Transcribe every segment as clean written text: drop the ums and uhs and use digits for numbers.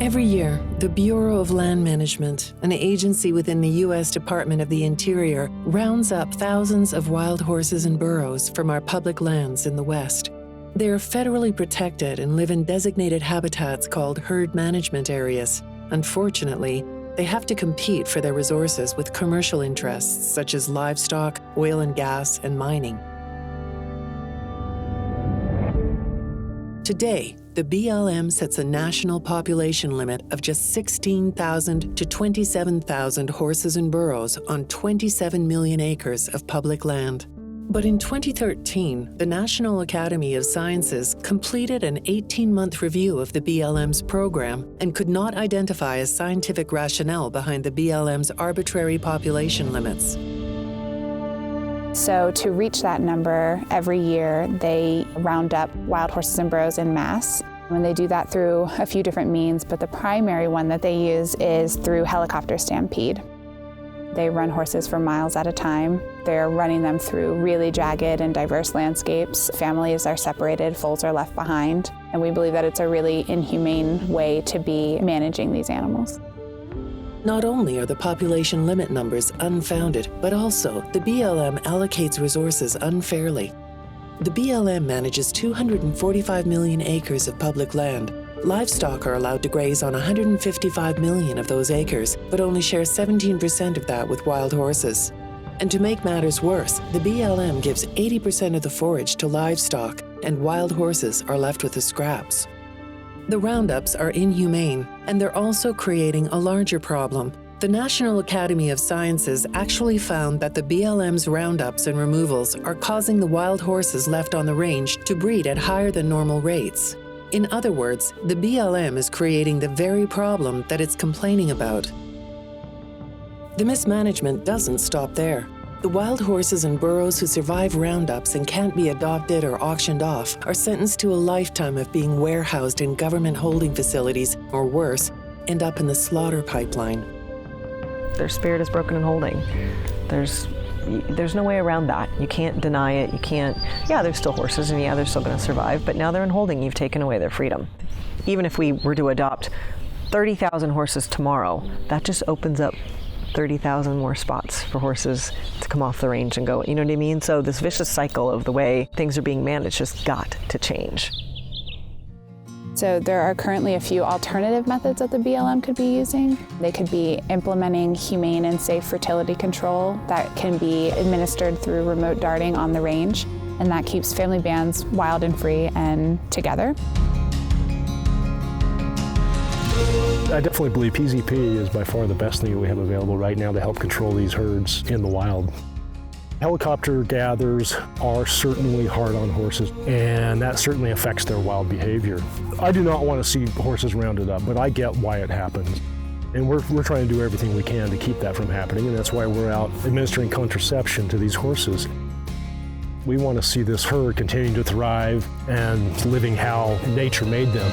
Every year, the Bureau of Land Management, an agency within the U.S. Department of the Interior, rounds up thousands of wild horses and burros from our public lands in the West. They are federally protected and live in designated habitats called herd management areas. Unfortunately, they have to compete for their resources with commercial interests such as livestock, oil and gas, and mining. Today, the BLM sets a national population limit of just 16,000 to 27,000 horses and burros on 27 million acres of public land. But in 2013, the National Academy of Sciences completed an 18-month review of the BLM's program and could not identify a scientific rationale behind the BLM's arbitrary population limits. So to reach that number, every year they round up wild horses and burros en masse. And they do that through a few different means, but the primary one that they use is through helicopter stampede. They run horses for miles at a time. They're running them through really jagged and diverse landscapes. Families are separated, foals are left behind, and we believe that it's a really inhumane way to be managing these animals. Not only are the population limit numbers unfounded, but also the BLM allocates resources unfairly. The BLM manages 245 million acres of public land. Livestock are allowed to graze on 155 million of those acres, but only share 17% of that with wild horses. And to make matters worse, the BLM gives 80% of the forage to livestock, and wild horses are left with the scraps. The roundups are inhumane, and they're also creating a larger problem. The National Academy of Sciences actually found that the BLM's roundups and removals are causing the wild horses left on the range to breed at higher than normal rates. In other words, the BLM is creating the very problem that it's complaining about. The mismanagement doesn't stop there. The wild horses and burros who survive roundups and can't be adopted or auctioned off are sentenced to a lifetime of being warehoused in government holding facilities, or worse, end up in the slaughter pipeline. Their spirit is broken in holding. There's no way around that. You can't deny it. You can't, yeah, they're still horses and yeah, they're still going to survive, but now they're in holding. You've taken away their freedom. Even if we were to adopt 30,000 horses tomorrow, that just opens up 30,000 more spots for horses to come off the range and go, you know what I mean? So this vicious cycle of the way things are being managed has got to change. So there are currently a few alternative methods that the BLM could be using. They could be implementing humane and safe fertility control that can be administered through remote darting on the range, and that keeps family bands wild and free and together. I definitely believe PZP is by far the best thing that we have available right now to help control these herds in the wild. Helicopter gathers are certainly hard on horses, and that certainly affects their wild behavior. I do not want to see horses rounded up, but I get why it happens. And we're trying to do everything we can to keep that from happening, and that's why we're out administering contraception to these horses. We want to see this herd continuing to thrive and living how nature made them.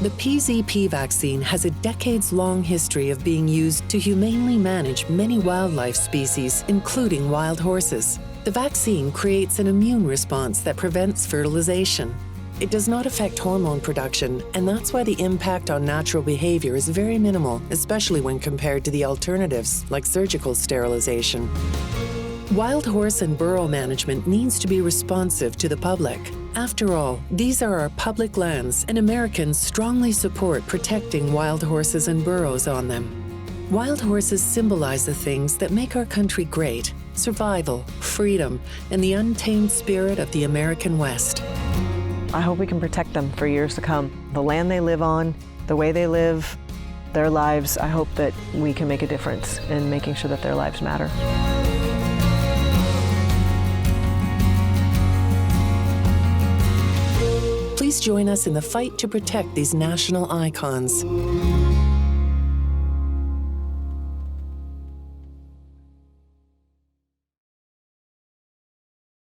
The PZP vaccine has a decades-long history of being used to humanely manage many wildlife species, including wild horses. The vaccine creates an immune response that prevents fertilization. It does not affect hormone production, and that's why the impact on natural behavior is very minimal, especially when compared to the alternatives, like surgical sterilization. Wild horse and burro management needs to be responsive to the public. After all, these are our public lands, and Americans strongly support protecting wild horses and burros on them. Wild horses symbolize the things that make our country great: survival, freedom, and the untamed spirit of the American West. I hope we can protect them for years to come. The land they live on, the way they live, their lives, I hope that we can make a difference in making sure that their lives matter. Please join us in the fight to protect these national icons.